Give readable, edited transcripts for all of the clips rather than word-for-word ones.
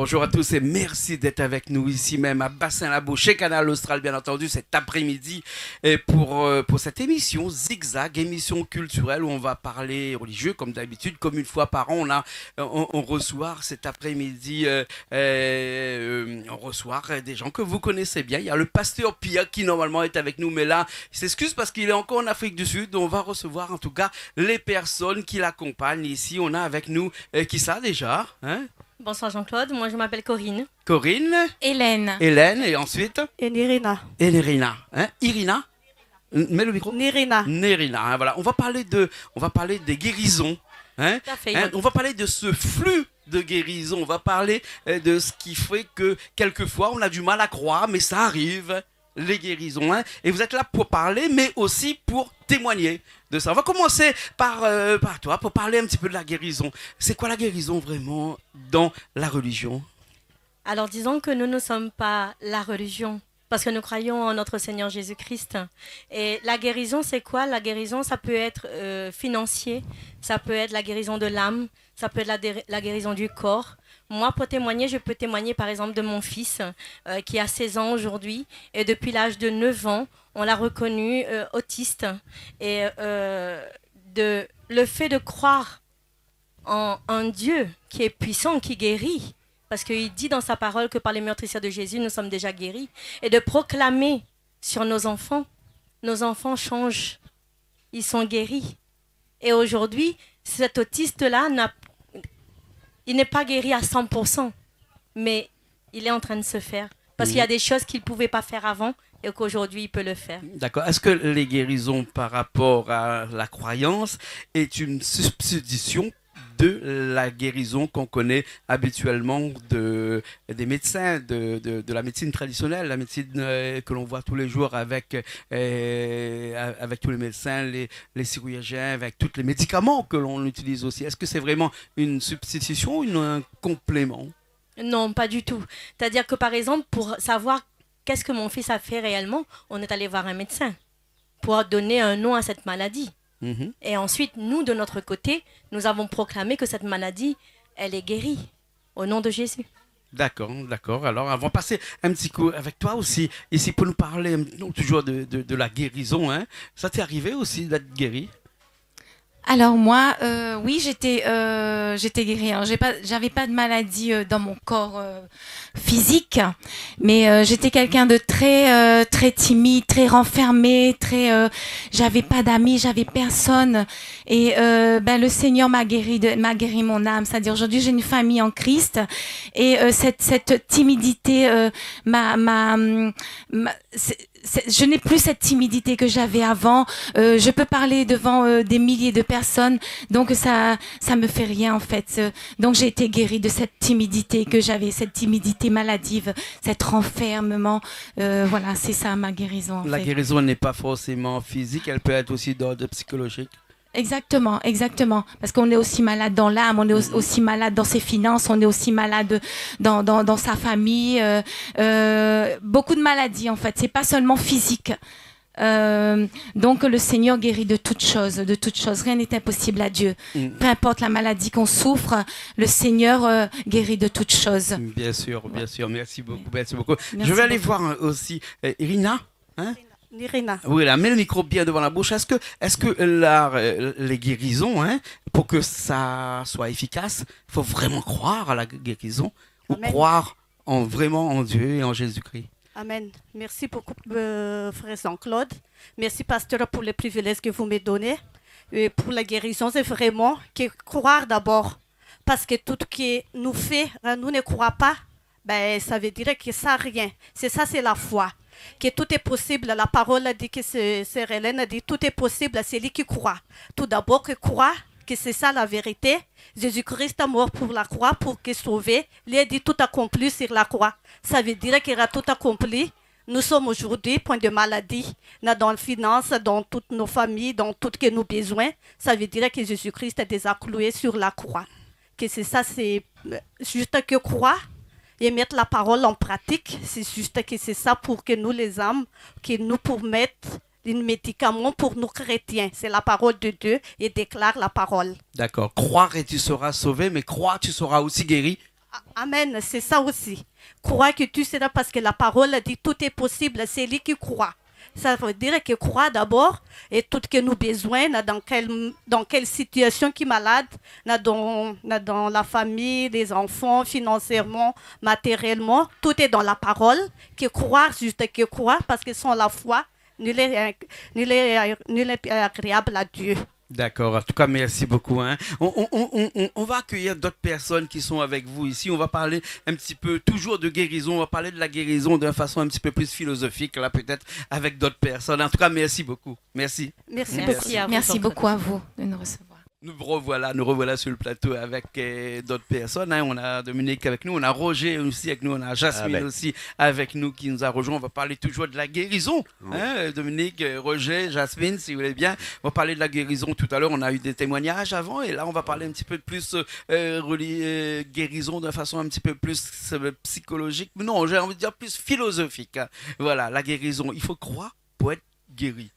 Bonjour à tous et merci d'être avec nous ici même à Bassin-la-Bouche, chez Canal Austral, bien entendu, cet après-midi et pour cette émission Zigzag, émission culturelle où on va parler religieux comme d'habitude, comme une fois par an. On reçoit cet après-midi, on reçoit des gens que vous connaissez bien. Il y a le pasteur Pia qui normalement est avec nous, mais là, il s'excuse parce qu'il est encore en Afrique du Sud. On va recevoir en tout cas les personnes qui l'accompagnent ici. On a avec nous, qui ça déjà, hein? Bonsoir Jean-Claude, moi je m'appelle Corinne. Corinne. Hélène. Hélène, et ensuite Et Nirina. et Nerina. Hein? Irina. Mets le micro. Nirina. Nerina. Hein, voilà. On va parler des guérisons. Hein? Tout à fait. Hein? On va parler de ce flux de guérison. On va parler de ce qui fait que quelquefois on a du mal à croire, mais ça arrive. Les guérisons. Hein? Et vous êtes là pour parler, mais aussi pour témoigner de ça. On va commencer par toi, pour parler un petit peu de la guérison. C'est quoi la guérison vraiment dans la religion? Alors disons que nous ne sommes pas la religion, parce que nous croyons en notre Seigneur Jésus-Christ. Et la guérison, c'est quoi? La guérison, ça peut être financier, ça peut être la guérison de l'âme, ça peut être la guérison du corps. Moi, pour témoigner, je peux témoigner par exemple de mon fils qui a 16 ans aujourd'hui. Et depuis l'âge de 9 ans, on l'a reconnu autiste. Et le fait de croire en un Dieu qui est puissant, qui guérit, parce qu'il dit dans sa parole que par les meurtrissures de Jésus, nous sommes déjà guéris. Et de proclamer sur nos enfants changent, ils sont guéris. Et aujourd'hui, cet autiste-là, il n'est pas guéri à 100%, mais il est en train de se faire. Parce qu'il y a des choses qu'il ne pouvait pas faire avant et qu'aujourd'hui, il peut le faire. D'accord. Est-ce que les guérisons par rapport à la croyance est une substitution de la guérison qu'on connaît habituellement des médecins, de la médecine traditionnelle, la médecine que l'on voit tous les jours avec tous les médecins, les chirurgiens, avec tous les médicaments que l'on utilise aussi? Est-ce que c'est vraiment une substitution ou un complément? Non, pas du tout. C'est-à-dire que par exemple, pour savoir qu'est-ce que mon fils a fait réellement, on est allé voir un médecin pour donner un nom à cette maladie. Et ensuite, nous, de notre côté, nous avons proclamé que cette maladie, elle est guérie, au nom de Jésus. D'accord, d'accord. Alors, on va passer un petit coup avec toi aussi, ici, pour nous parler toujours de la guérison. Hein. Ça t'est arrivé aussi d'être guéri? Alors moi, oui, j'étais guérie. Alors, j'avais pas de maladie dans mon corps physique, mais j'étais quelqu'un de très timide, très renfermé, j'avais pas d'amis, j'avais personne. Et le Seigneur m'a guéri mon âme. C'est-à-dire aujourd'hui j'ai une famille en Christ et cette timidité je n'ai plus cette timidité que j'avais avant. Je peux parler devant des milliers de personnes, donc ça me fait rien en fait. Donc j'ai été guérie de cette timidité que j'avais, cette timidité maladive, cet renfermement. Voilà, c'est ça ma guérison. La guérison n'est pas forcément physique, elle peut être aussi d'ordre psychologique. Exactement. Parce qu'on est aussi malade dans l'âme, on est aussi malade dans ses finances, on est aussi malade dans sa famille. Beaucoup de maladies en fait, c'est pas seulement physique. Donc le Seigneur guérit de toutes choses. Rien n'est impossible à Dieu. Peu importe la maladie qu'on souffre, le Seigneur guérit de toutes choses. Bien sûr. Merci beaucoup. Merci Je vais aller voir aussi Irina. Hein? Nirina. Oui, là, mets le micro bien devant la bouche. Est-ce que les guérisons, hein, pour que ça soit efficace, il faut vraiment croire à la guérison ou Amen. croire vraiment en Dieu et en Jésus-Christ? Amen. Merci beaucoup, frère Jean-Claude. Merci, pasteur, pour les privilèges que vous me donnez. Et pour la guérison, c'est vraiment croire d'abord. Parce que tout ce que nous fait, nous ne croyons pas, ça veut dire que ça n'a rien. C'est la foi. Que tout est possible. La parole a dit que Sœur Hélène a dit tout est possible à celui qui croit. Tout d'abord que croire que c'est ça la vérité. Jésus-Christ est mort pour la croix pour que sauver. Il a dit tout accompli sur la croix. Ça veut dire qu'il a tout accompli. Nous sommes aujourd'hui point de maladie dans les finances, dans toutes nos familles, dans tout ce que nous avons besoin. Ça veut dire que Jésus-Christ est déjà cloué sur la croix. Que c'est ça, c'est juste que croire. Et mettre la parole en pratique, c'est juste que c'est ça pour que nous les âmes, que nous pour mettre un médicament pour nous chrétiens. C'est la parole de Dieu et déclare la parole. D'accord. Croire et tu seras sauvé, mais croire tu seras aussi guéri. Amen, c'est ça aussi. Croire que tu seras parce que la parole dit tout est possible, c'est lui qui croit. Ça veut dire que croire d'abord et tout ce que nous besoin, dans quelle situation qui est malade, dans la famille, les enfants, financièrement, matériellement, tout est dans la parole. Que croire, juste que croire, parce que sans la foi, nul est agréable à Dieu. D'accord, en tout cas, merci beaucoup. Hein. On va accueillir d'autres personnes qui sont avec vous ici. On va parler un petit peu toujours de guérison. On va parler de la guérison d'une façon un petit peu plus philosophique, là, peut-être avec d'autres personnes. En tout cas, merci beaucoup. Merci. Merci Merci beaucoup. à vous. Merci beaucoup à vous de nous recevoir. Nous revoilà sur le plateau avec d'autres personnes. Hein. On a Dominique avec nous, on a Roger aussi avec nous, on a Jasmine aussi avec nous qui nous a rejoint. On va parler toujours de la guérison. Hein. Dominique, Roger, Jasmine, si vous voulez bien. On va parler de la guérison tout à l'heure. On a eu des témoignages avant et là, on va parler un petit peu plus guérison de façon un petit peu plus psychologique. Non, j'ai envie de dire plus philosophique. Hein. Voilà, la guérison. Il faut croire pour être guéri.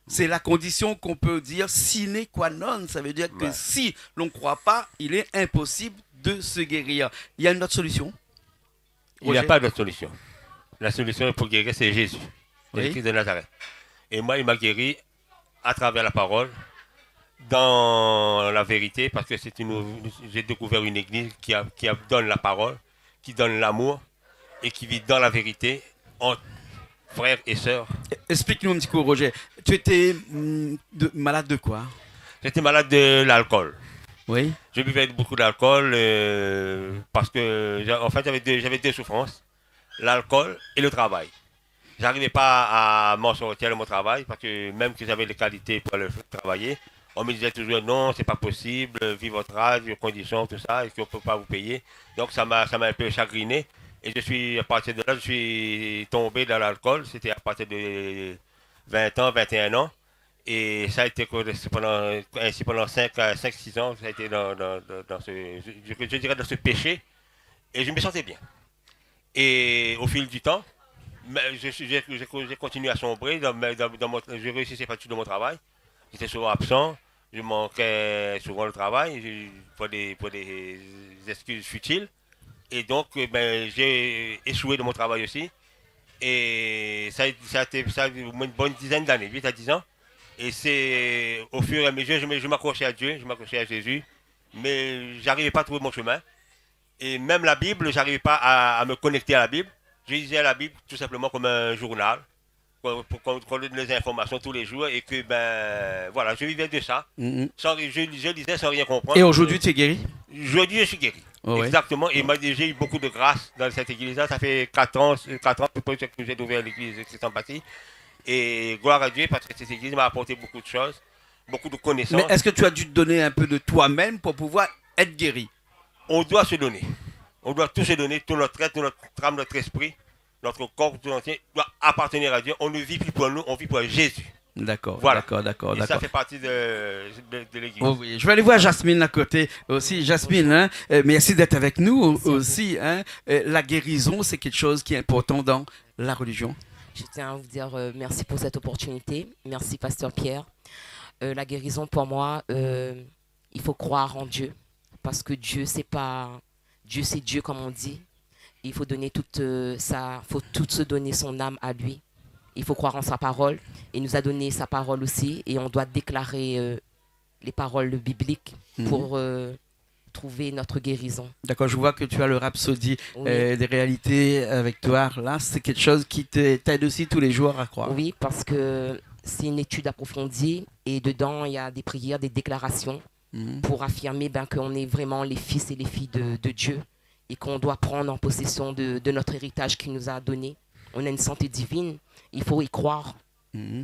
C'est la condition qu'on peut dire sine qua non. Ça veut dire que si l'on ne croit pas, il est impossible de se guérir. Il y a une autre solution? Il n'y a pas d'autre solution. La solution pour guérir, c'est Jésus, Jésus de Nazareth. Et moi, il m'a guéri à travers la parole, dans la vérité, parce que j'ai découvert une église qui donne la parole, qui donne l'amour et qui vit dans la vérité entre frères et sœurs. Explique-nous un petit coup, Roger. Tu étais malade de quoi? J'étais malade de l'alcool. Oui. Je buvais beaucoup d'alcool parce que, en fait, j'avais deux souffrances, l'alcool et le travail. J'arrivais pas à m'en sortir de mon travail parce que même que j'avais les qualités pour aller travailler, on me disait toujours non, c'est pas possible, vu votre âge, vos conditions, tout ça, et qu'on peut pas vous payer. Donc ça m'a un peu chagriné. Et à partir de là, je suis tombé dans l'alcool. C'était à partir de 20 ans, 21 ans. Et ça a été pendant 5-6 ans, ça a été dans je dirais dans ce péché. Et je me sentais bien. Et au fil du temps, j'ai continué à sombrer. Je réussissais pas tout de mon travail. J'étais souvent absent. Je manquais souvent le travail pour des excuses futiles. Et donc, j'ai échoué de mon travail aussi. Et ça a été une bonne dizaine d'années, 8 à 10 ans. Et c'est au fur et à mesure, je m'accrochais à Dieu, je m'accrochais à Jésus. Mais j'arrivais pas à trouver mon chemin. Et même la Bible, j'arrivais pas à me connecter à la Bible. Je lisais la Bible tout simplement comme un journal, pour qu'on donne les informations tous les jours. Et que, voilà, je vivais de ça. Je lisais sans rien comprendre. Et aujourd'hui, tu es guéri? Aujourd'hui, je suis guéri. Oh, exactement. Et j'ai eu beaucoup de grâce dans cette église-là. Ça fait 4 ans que j'ai ouvert l'église de Saint-Baptiste. Et gloire à Dieu parce que cette église m'a apporté beaucoup de choses, beaucoup de connaissances. Mais est-ce que tu as dû te donner un peu de toi-même pour pouvoir être guéri? On doit se donner. On doit tout se donner, tout notre être, notre âme, notre esprit, notre corps tout entier doit appartenir à Dieu. On ne vit plus pour nous, on vit pour Jésus. D'accord, voilà. d'accord. Ça fait partie de l'église. Oh oui. Je vais aller voir Jasmine à côté aussi. Jasmine, hein, merci d'être avec nous aussi. Hein. La guérison, c'est quelque chose qui est important dans la religion. Je tiens à vous dire merci pour cette opportunité. Merci, Pasteur Pierre. La guérison, pour moi, il faut croire en Dieu. Parce que Dieu, c'est Dieu, comme on dit. Il faut donner faut tout se donner son âme à lui. Il faut croire en sa parole. Il nous a donné sa parole aussi. Et on doit déclarer les paroles bibliques pour trouver notre guérison. D'accord, je vois que tu as le rhapsodie des réalités avec toi. Là, c'est quelque chose qui t'aide aussi tous les jours à croire. Oui, parce que c'est une étude approfondie. Et dedans, il y a des prières, des déclarations pour affirmer qu'on est vraiment les fils et les filles de Dieu. Et qu'on doit prendre en possession de notre héritage qu'il nous a donné. On a une santé divine. Il faut y croire.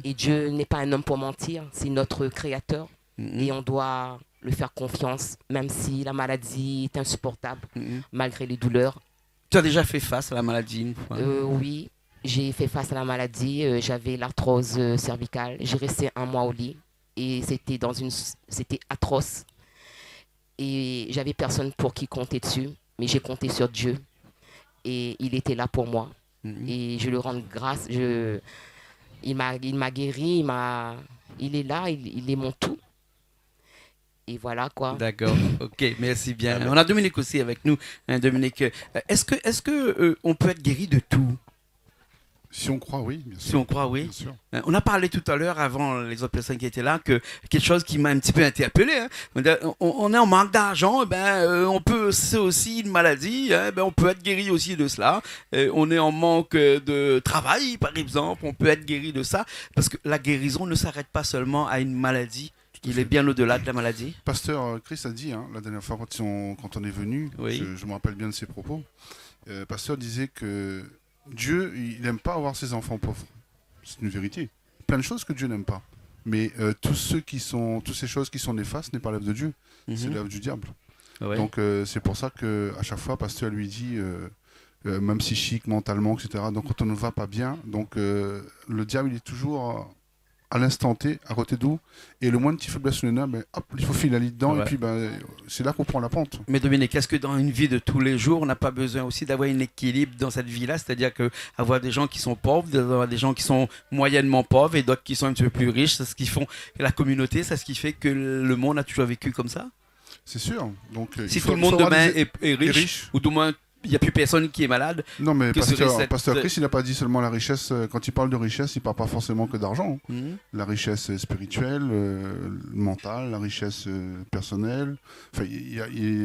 Et Dieu n'est pas un homme pour mentir, c'est notre créateur. Et on doit le faire confiance, même si la maladie est insupportable, malgré les douleurs. Tu as déjà fait face à la maladie une fois? Oui, j'ai fait face à la maladie. J'avais l'arthrose cervicale. J'ai resté 1 mois au lit. Et c'était atroce. Et j'avais personne pour qui compter dessus. Mais j'ai compté sur Dieu. Et il était là pour moi. Et je le rends grâce. Il m'a guéri, il est là, il est mon tout. et voilà quoi. D'accord, ok, merci bien. On a Dominique aussi avec nous. Hein, Dominique, est-ce que on peut être guéri de tout? Si on croit, oui, bien sûr. Si on croit, oui. Bien sûr. On a parlé tout à l'heure, avant les autres personnes qui étaient là, que quelque chose qui m'a un petit peu interpellé. Hein. On est en manque d'argent, on peut, c'est aussi une maladie, hein, on peut être guéri aussi de cela. On est en manque de travail, par exemple, on peut être guéri de ça, parce que la guérison ne s'arrête pas seulement à une maladie. Il est bien au-delà de la maladie. Pasteur Chris a dit, hein, la dernière fois quand on est venu, Oui. je me rappelle bien de ses propos, Pasteur disait que Dieu, il n'aime pas avoir ses enfants pauvres. C'est une vérité. Plein de choses que Dieu n'aime pas. Mais toutes ces choses qui sont néfastes n'est pas l'œuvre de Dieu, c'est l'œuvre du diable. Ouais. Donc c'est pour ça qu'à chaque fois, Pasteur lui dit, même psychique, mentalement, etc. Donc quand on ne va pas bien, donc le diable il est toujours à l'instant T, à côté d'où, et le moins de petit faiblesse sur le nez, hop, il faut filer dedans, Ouais. et puis c'est là qu'on prend la pente. Mais Dominique, est-ce que dans une vie de tous les jours, on n'a pas besoin aussi d'avoir un équilibre dans cette vie-là? C'est-à-dire qu'avoir des gens qui sont pauvres, d'avoir des gens qui sont moyennement pauvres et d'autres qui sont un petit peu plus riches, c'est ce qui font la communauté, c'est ce qui fait que le monde a toujours vécu comme ça? C'est sûr. Donc, Si tout le monde demain est riche, riche. ou du moins il n'y a plus personne qui est malade. Non, mais que serait cette- Pasteur Chris, il n'a pas dit seulement la richesse. Quand il parle de richesse, il ne parle pas forcément que d'argent. La richesse spirituelle, mentale, la richesse personnelle. Enfin, il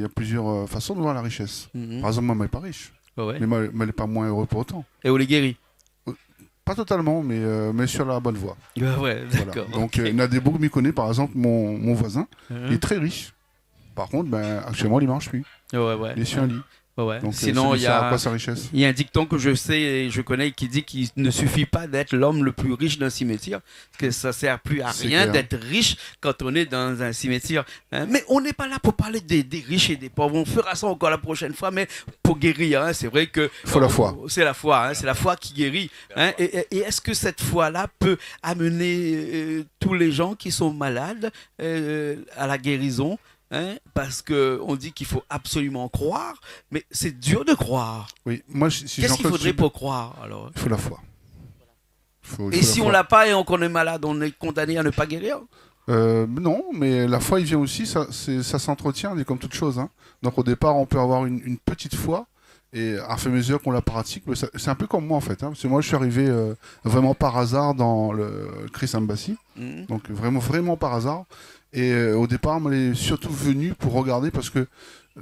y a plusieurs façons de voir la richesse. Par exemple, moi, je ne suis pas riche. Ouais. Mais elle n'est pas moins heureux pour autant. Et on les guérit. Pas totalement, mais sur la bonne voie. Ouais, Voilà. d'accord. Donc, ok. Nadebo m'y connaît, par exemple, mon voisin, Mhm. il est très riche. Par contre, actuellement, il ne marche plus. Ouais. Il est sur un lit. Ouais. Donc, Sinon, ça il y lui sert à a... quoi sa richesse? Il y a un dicton que je sais et je connais qui dit qu'il ne suffit pas d'être l'homme le plus riche d'un cimetière, parce que ça sert plus à C'est rien clair. d'être riche quand on est dans un cimetière. Hein. Mais on n'est pas là pour parler des riches et des pauvres. On fera ça encore la prochaine fois, mais pour guérir, hein, c'est vrai que Faut la foi. C'est la foi, hein, c'est la foi qui guérit. Hein. Et est-ce que cette foi-là peut amener tous les gens qui sont malades à la guérison? Hein, parce qu'on dit qu'il faut absolument croire, mais c'est dur de croire. Oui, moi, si Qu'est-ce qu'il Jean-Claude faudrait Sud- pour croire alors? Il faut la foi. Il Et faut si la on foi. l'a pas et qu'on est malade, on est condamné à ne pas guérir? Non, mais la foi, il vient aussi, ça s'entretient, c'est comme toute chose. Hein. Donc au départ, on peut avoir une petite foi, et à fur et à mesure qu'on la pratique, c'est un peu comme moi en fait. Hein, parce que moi, je suis arrivé vraiment par hasard dans le Chris Embassy, donc vraiment par hasard. Et au départ, on est surtout venu pour regarder, parce que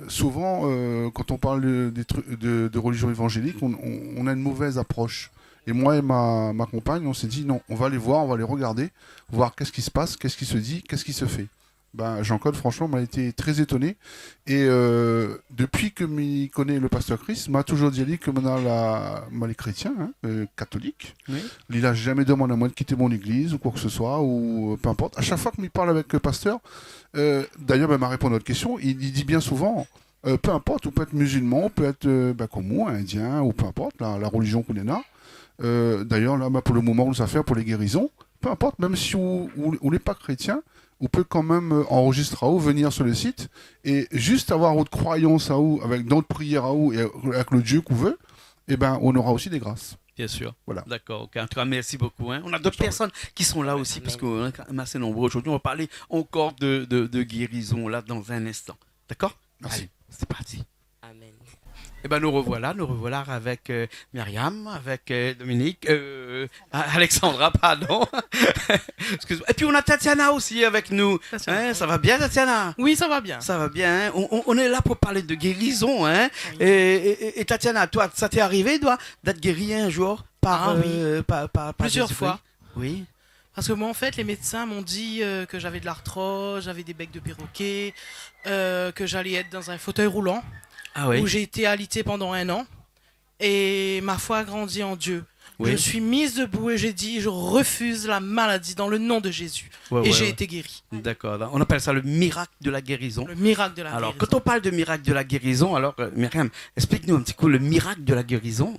souvent, quand on parle de religion évangélique, on a une mauvaise approche. Et moi et ma compagne, on s'est dit non, on va les voir, on va les regarder, voir qu'est-ce qui se passe, qu'est-ce qui se dit, qu'est-ce qui se fait. Jean-Claude, franchement, m'a été très étonné. Et depuis que m'y connaît le pasteur Chris, m'a toujours dit que maintenant, les chrétiens, hein, catholiques, Oui. il n'a jamais demandé à moi de quitter mon église ou quoi que ce soit, ou peu importe. À chaque fois que m'y parle avec le pasteur, d'ailleurs, m'a répondu à notre question, il dit bien souvent, peu importe, on peut être musulman, on peut être comme moi, indien, ou peu importe, la religion qu'on est là. D'ailleurs, là, pour le moment, nous affaires pour les guérisons, peu importe, même si on n'est pas chrétien, on peut quand même enregistrer à vous, venir sur le site, et juste avoir votre croyance à vous, avec notre prière à vous, et avec le Dieu qu'on veut, on aura aussi des grâces. Bien sûr. Voilà. D'accord. Ok. En tout cas, merci beaucoup. Hein. On a d'autres personnes qui sont là aussi, parce qu'on est quand même assez nombreux aujourd'hui. On va parler encore de guérison là dans un instant. D'accord? Merci. Allez, c'est parti. Amen. Eh nous revoilà avec Myriam, avec Dominique, Alexandra, pardon. Excuse-moi. Et puis on a Tatiana aussi avec nous. Hein, ça va bien, Tatiana? Oui, ça va bien. Ça va bien. Hein. On est là pour parler de guérison. Hein. Oui. Et Tatiana, toi, ça t'est arrivé, toi, d'être guérie un jour par, oui. par Plusieurs Jésus-Christ? fois. Oui. Parce que moi, en fait, les médecins m'ont dit que j'avais de l'arthrose, j'avais des becs de perroquet, que j'allais être dans un fauteuil roulant, Ah oui. où j'ai été alitée pendant 1 an. Et ma foi a grandi en Dieu. Oui. Je suis mise debout et j'ai dit, je refuse la maladie dans le nom de Jésus. Ouais, et ouais, j'ai ouais. été guérie. D'accord. On appelle ça le miracle de la guérison. Le miracle de la Alors, guérison. quand on parle de miracle de la guérison, alors, Myriam, explique-nous un petit coup le miracle de la guérison.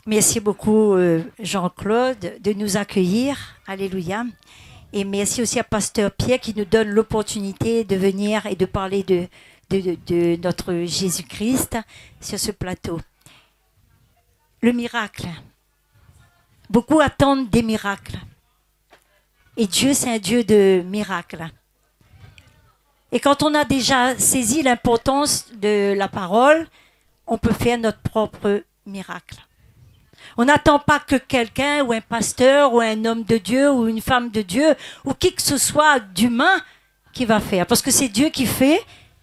Merci beaucoup, Jean-Claude, de nous accueillir. Alléluia. Et merci aussi à Pasteur Pierre qui nous donne l'opportunité de venir et de parler de notre Jésus-Christ sur ce plateau. Le miracle. Beaucoup attendent des miracles. Et Dieu, c'est un Dieu de miracles. Et quand on a déjà saisi l'importance de la parole, on peut faire notre propre miracle. On n'attend pas que quelqu'un ou un pasteur ou un homme de Dieu ou une femme de Dieu ou qui que ce soit d'humain qui va faire. Parce que c'est Dieu qui fait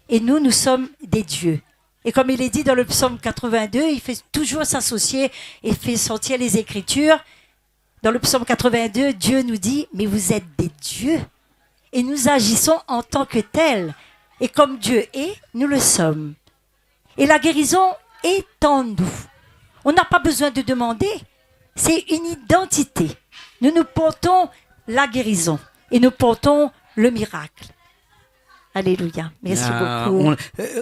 et nous sommes des dieux. Et comme il est dit dans le psaume 82, il fait toujours s'associer et fait sortir les Écritures. Dans le psaume 82, Dieu nous dit « Mais vous êtes des dieux et nous agissons en tant que tels. Et comme Dieu est, nous le sommes. » Et la guérison est en nous. On n'a pas besoin de demander. C'est une identité. Nous portons la guérison et nous portons le miracle. Alléluia. Merci beaucoup.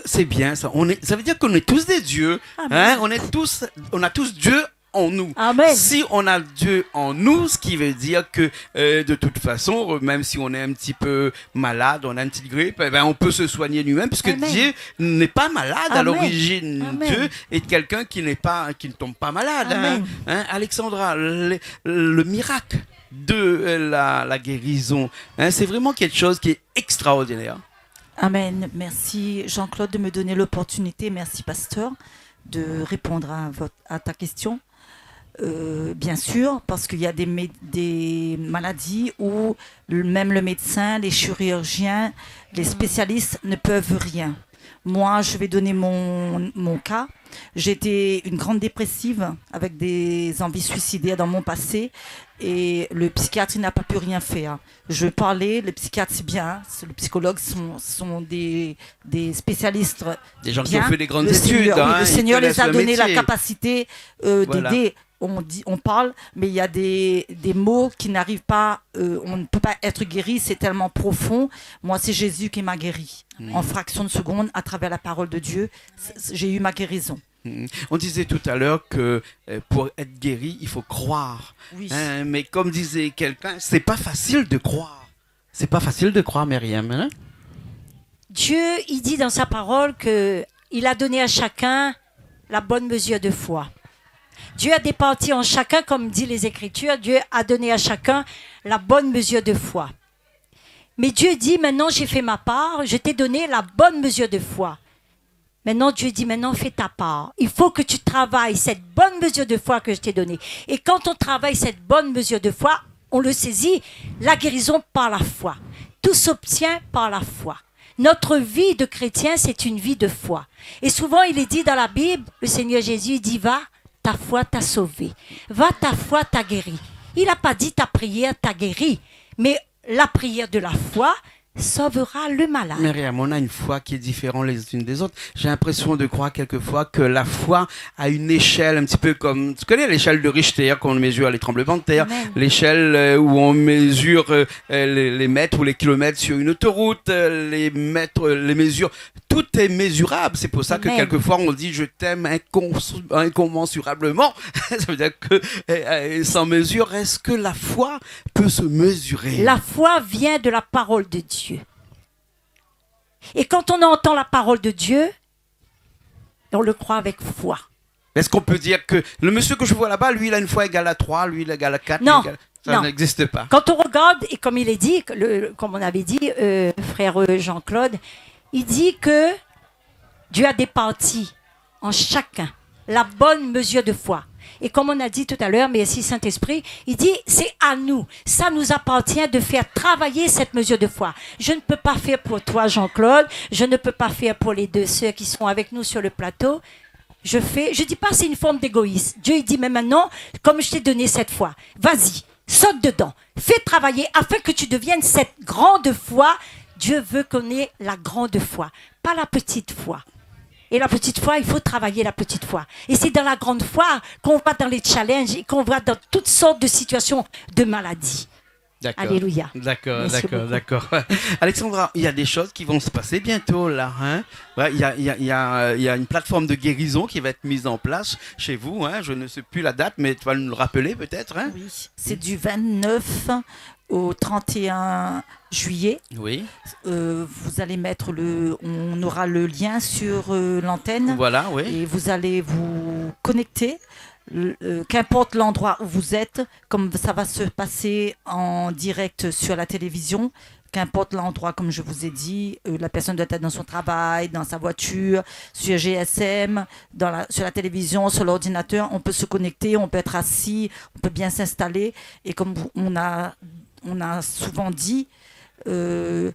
C'est bien ça. Ça veut dire qu'on est tous des dieux. Hein? On a tous Dieu en nous. Amen. Si on a Dieu en nous, ce qui veut dire que de toute façon, même si on est un petit peu malade, on a une petite grippe, on peut se soigner lui-même, puisque Amen. Dieu n'est pas malade à Amen. l'origine. Amen. Dieu est quelqu'un qui ne tombe pas malade. Amen. Alexandra, le miracle de la guérison, c'est vraiment quelque chose qui est extraordinaire. Amen. Merci Jean-Claude de me donner l'opportunité, merci pasteur, de répondre à ta question. Bien sûr, parce qu'il y a des maladies où même le médecin, les chirurgiens, les spécialistes ne peuvent rien. Moi, je vais donner mon cas. J'étais une grande dépressive avec des envies suicidaires dans mon passé et le psychiatre n'a pas pu rien faire. Je parlais, le psychiatre c'est bien, le psychologue sont des spécialistes. Des gens qui bien. ont fait des grandes Le études. Seigneur, le Seigneur les a donné la métier. capacité Voilà. d'aider. On parle, mais il y a des mots qui n'arrivent pas, on ne peut pas être guéri, c'est tellement profond. Moi, c'est Jésus qui m'a guéri. En fraction de seconde, à travers la parole de Dieu, j'ai eu ma guérison. On disait tout à l'heure que pour être guéri, il faut croire. Oui. Mais comme disait quelqu'un, c'est pas facile de croire. C'est pas facile de croire, Myriam. Hein? Dieu, il dit dans sa parole qu'il a donné à chacun la bonne mesure de foi. Dieu a départi en chacun, comme dit les Écritures, Dieu a donné à chacun la bonne mesure de foi. Mais Dieu dit, maintenant j'ai fait ma part, je t'ai donné la bonne mesure de foi. Maintenant Dieu dit, maintenant fais ta part. Il faut que tu travailles cette bonne mesure de foi que je t'ai donnée. Et quand on travaille cette bonne mesure de foi, on le saisit, la guérison par la foi. Tout s'obtient par la foi. Notre vie de chrétien, c'est une vie de foi. Et souvent, il est dit dans la Bible, le Seigneur Jésus dit, va, ta foi t'a sauvé. Va, ta foi t'a guéri. Il n'a pas dit ta prière t'a guéri, mais la prière de la foi sauvera le malade. Myriam, on a une foi qui est différente les unes des autres. J'ai l'impression de croire quelquefois que la foi a une échelle un petit peu comme... Tu connais l'échelle de Richter qu'on mesure les tremblements de terre, Amen. l'échelle où on mesure les mètres ou les kilomètres sur une autoroute, les mètres, les mesures. Tout est mesurable. C'est pour ça que Amen. quelquefois on dit je t'aime incommensurablement. Ça veut dire que sans mesure, est-ce que la foi peut se mesurer? La foi vient de la parole de Dieu. Et quand on entend la parole de Dieu, on le croit avec foi. Est-ce qu'on peut dire que le monsieur que je vois là-bas, lui, il a une foi égale à 3, lui, il est égal à 4, Non, ça non. n'existe pas. Quand on regarde, et comme il est dit, comme on avait dit, frère Jean-Claude, il dit que Dieu a départi en chacun la bonne mesure de foi. Et comme on a dit tout à l'heure, merci Saint-Esprit, il dit c'est à nous, ça nous appartient de faire travailler cette mesure de foi. Je ne peux pas faire pour toi Jean-Claude, je ne peux pas faire pour les deux sœurs qui sont avec nous sur le plateau. Je dis pas c'est une forme d'égoïsme. Dieu il dit mais maintenant, comme je t'ai donné cette foi, vas-y, saute dedans, fais travailler afin que tu deviennes cette grande foi. Dieu veut qu'on ait la grande foi, pas la petite foi. Et la petite foi, il faut travailler la petite foi. Et c'est dans la grande foi qu'on va dans les challenges et qu'on va dans toutes sortes de situations de maladie. D'accord. Alléluia. D'accord, Merci d'accord, beaucoup. d'accord. Alexandra, il y a des choses qui vont se passer bientôt là. Hein? Ouais, il y a une plateforme de guérison qui va être mise en place chez vous. Hein? Je ne sais plus la date, mais tu vas nous le rappeler peut-être. Hein? Oui, c'est du 29 au 31 juillet. Oui. Vous allez mettre on aura le lien sur l'antenne. Voilà, oui. Et vous allez vous connecter. Qu'importe l'endroit où vous êtes, comme ça va se passer en direct sur la télévision, qu'importe l'endroit, comme je vous ai dit, la personne doit être dans son travail, dans sa voiture, sur GSM, sur la télévision, sur l'ordinateur. On peut se connecter, on peut être assis, on peut bien s'installer. Et comme on a souvent dit, celui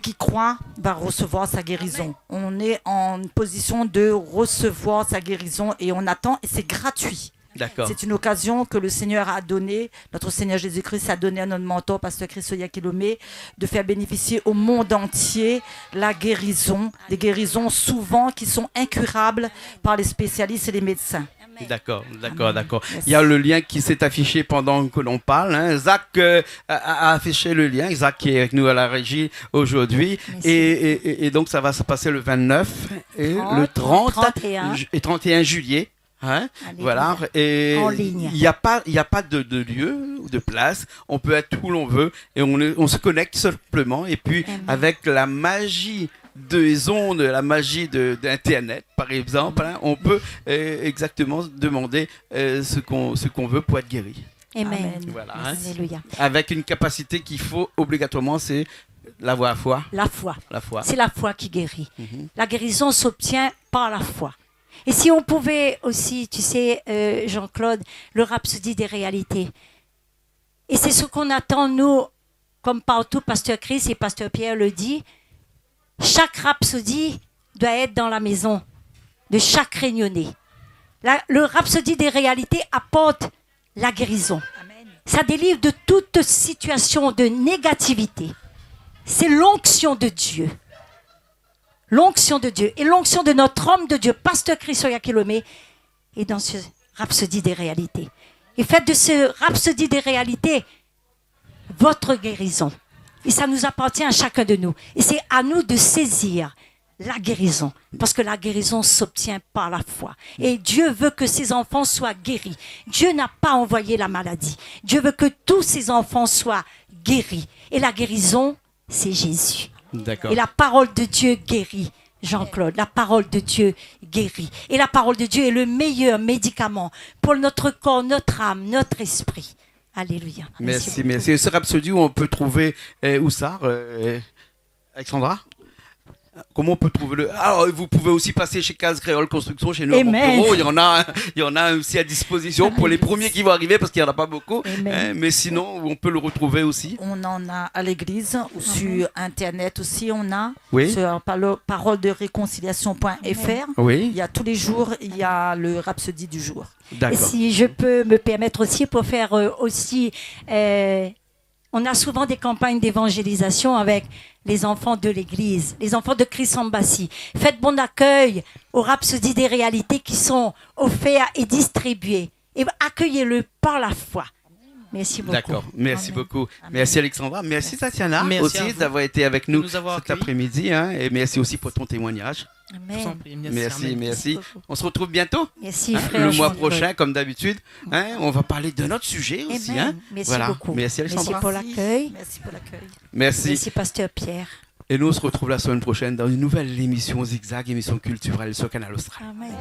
qui croit va recevoir sa guérison. On est en position de recevoir sa guérison et on attend, et c'est gratuit. D'accord. C'est une occasion que le Seigneur a donnée, notre Seigneur Jésus-Christ a donné à notre mentor, pasteur Christoya Kilomé, de faire bénéficier au monde entier la guérison, des guérisons souvent qui sont incurables par les spécialistes et les médecins. D'accord. Il y a le lien qui s'est affiché pendant que l'on parle. Hein. Zach a affiché le lien. Zach qui est avec nous à la régie aujourd'hui. Et donc ça va se passer le 29 et le 30 et 31 juillet. Hein, voilà, et en ligne. Il n'y a pas de lieu ou de place. On peut être où l'on veut et on se connecte simplement. Et puis avec la magie des ondes, la magie d'Internet, par exemple, hein, on peut exactement demander ce qu'on veut pour être guéri. Amen. Voilà, hein. Alléluia. Avec une capacité qu'il faut obligatoirement, c'est la foi. La foi. La foi. C'est la foi qui guérit. La guérison s'obtient par la foi. Et si on pouvait aussi, tu sais, Jean-Claude, le rhapsodie des réalités. Et c'est ce qu'on attend, nous, comme partout, Pasteur Chris et Pasteur Pierre le dit, chaque rhapsodie doit être dans la maison de chaque réunionnais. Le rhapsodie des réalités apporte la guérison. Amen. Ça délivre de toute situation de négativité. C'est l'onction de Dieu. L'onction de Dieu et l'onction de notre homme de Dieu, Pasteur Christoya Kilomé, est dans ce rhapsodie des réalités. Et faites de ce rhapsodie des réalités votre guérison. Et ça nous appartient à chacun de nous. Et c'est à nous de saisir la guérison. Parce que la guérison s'obtient par la foi. Et Dieu veut que ses enfants soient guéris. Dieu n'a pas envoyé la maladie. Dieu veut que tous ses enfants soient guéris. Et la guérison, c'est Jésus. D'accord. Et la parole de Dieu guérit, Jean-Claude. La parole de Dieu guérit. Et la parole de Dieu est le meilleur médicament pour notre corps, notre âme, notre esprit. Alléluia. Merci. Et ce rhapsodie où on peut trouver où ça, Alexandra? Comment on peut trouver le... Alors, vous pouvez aussi passer chez Case Créole Construction, chez nous, à Montbureau. Il y en a aussi à disposition pour les premiers qui vont arriver, parce qu'il n'y en a pas beaucoup. Mais sinon, on peut le retrouver aussi. On en a à l'église, ou sur Internet aussi, on a. Oui. Sur parolederéconciliation.fr. Oui. Il y a tous les jours, il y a le rhapsodie du jour. Et si je peux me permettre aussi, pour faire aussi... on a souvent des campagnes d'évangélisation avec les enfants de l'église, les enfants de Christ Embassy. Faites bon accueil aux rhapsodies des réalités qui sont offerts et distribués. Et accueillez-le par la foi. Merci beaucoup. D'accord, merci beaucoup. Merci Alexandra, merci Tatiana aussi d'avoir été avec nous cet après-midi. Hein, et merci aussi pour ton témoignage. Amen. Merci. On se retrouve bientôt. Merci, frère. Le mois prochain, comme d'habitude. Hein, on va parler de notre sujet aussi. Hein. Merci beaucoup. Merci Alexandra. Merci pour l'accueil. Merci Pasteur Pierre. Et nous, on se retrouve la semaine prochaine dans une nouvelle émission Zigzag, émission culturelle sur Canal Austral. Amen.